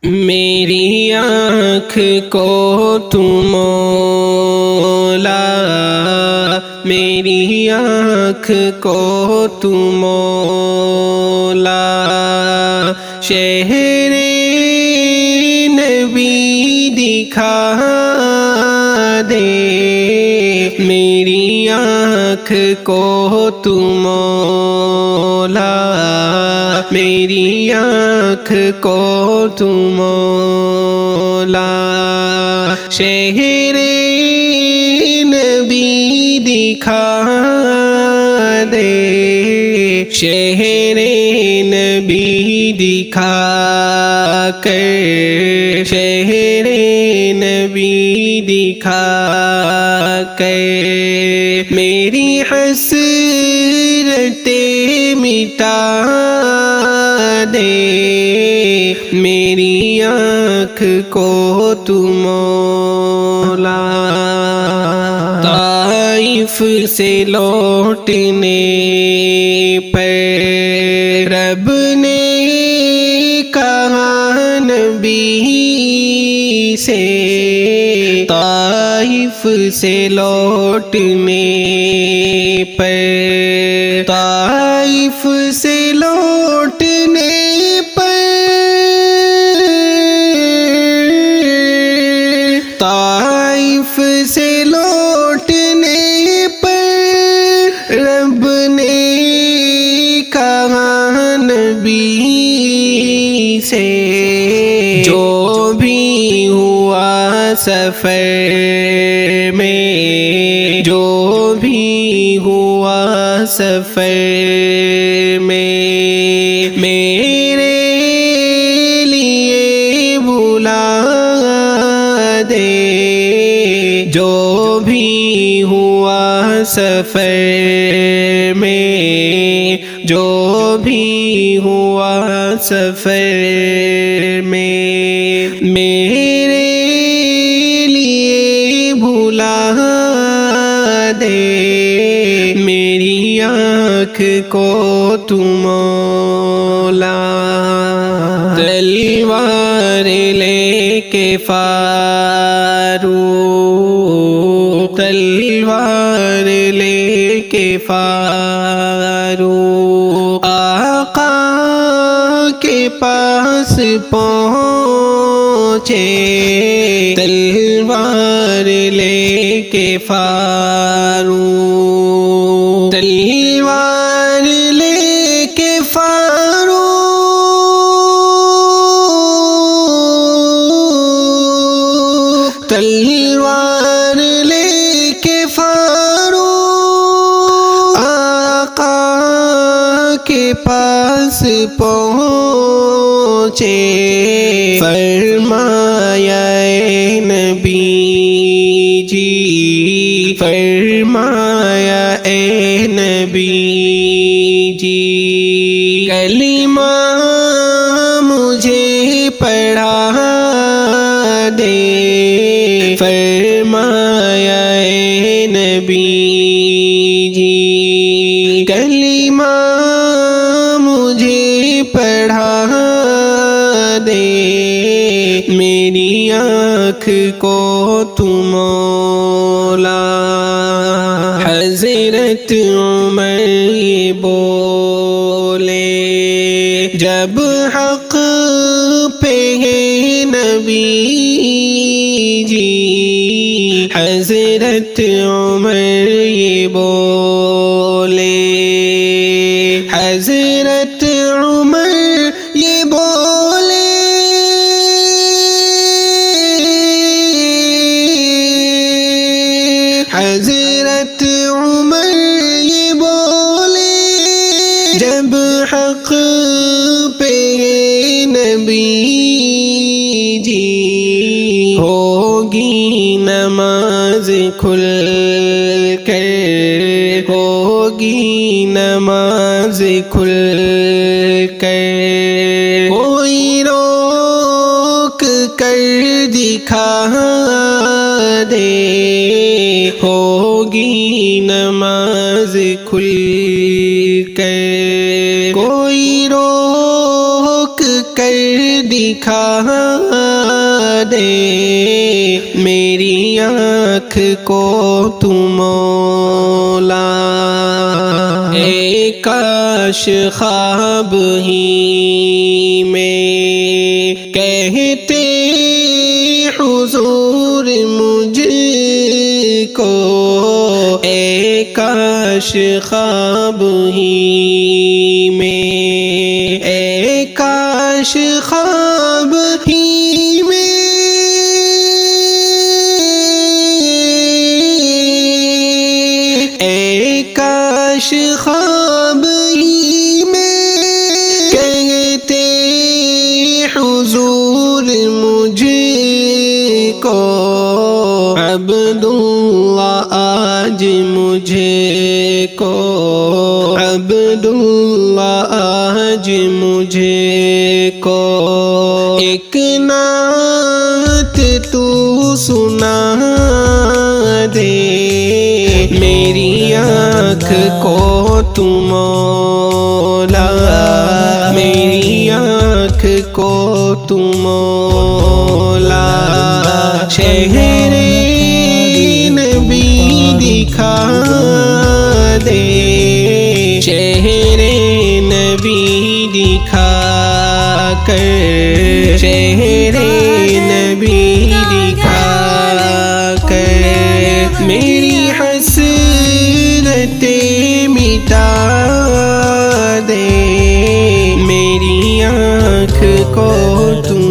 میری آنکھ کو تو مولا، میری آنکھ کو تو مولا، شہر نبی دکھا دے، میری آنکھ کو تو مولا، میری آنکھ کو تو مولا، شہر نبی دکھا دے، شہر نبی دکھا کر، شہر نبی دکھا کر میری حسرتیں مٹا دے، میری آنکھ کو تو مولا۔ طائف سے لوٹنے پر رب نے کہا نبی سے، طائف سے لوٹنے پر، طائف سے لوٹنے پر، طائف سے لوٹنے پر رب نے کہا نبی سے، جو بھی ہوا سفر میں، جو بھی ہوا سفر میں، میرے لیے بلا دے، جو بھی ہوا سفر میں، جو بھی ہوا سفر میں، میرے لیے بھلا دے، میری آنکھ کو تو مولا۔ تلوار لے کے فاروق، تلوار لے کے فاروق آقا کے پاس پہنچے، تلوار لے کے فاروق، تلوار لے کے فاروق، تلوار لے کے فاروق آقا کے پاس پہنچے، فرمایا اے نبی جی، فرمایا اے نبی جی، کلمہ مجھے پڑھا دے، فرمایا اے نبی جی، کلمہ مجھے پڑھا دے، میری آنکھ کو تو مولا۔ حضرت عمر یہ بولے جب حق پہ ہے نبی جی، حضرت عمر یہ بولے، حضرت عمر یہ بولے، حضرت عمر یہ بولے جب حق پہ نبی جی، ہوگی نماز کھل کر، ہوگی نماز کھل کر، کوئی روک کر دکھا دے، ہوگی نماز کھل کر، کوئی روک کر دکھا دے میری آنکھ کو تو مولا اے کاش خواب ہی میں کہتے حضور مجھ کو اے کاش خواب ہی میں اے کاش خواب ہی میں اے کاش خواب ہی میں کہتے حضور مجھ کو عبداللہ آج مجھے کو عبداللہ آج مجھے کو ایک نعت تو سنا دے میری آنکھ کو تو مولا میری آنکھ کو تو مولا شہر نبی دکھا دے شہر نبی دکھا کر شہر نبی دکھا کر میری حسرتیں مٹا دے میری آنکھ کو تم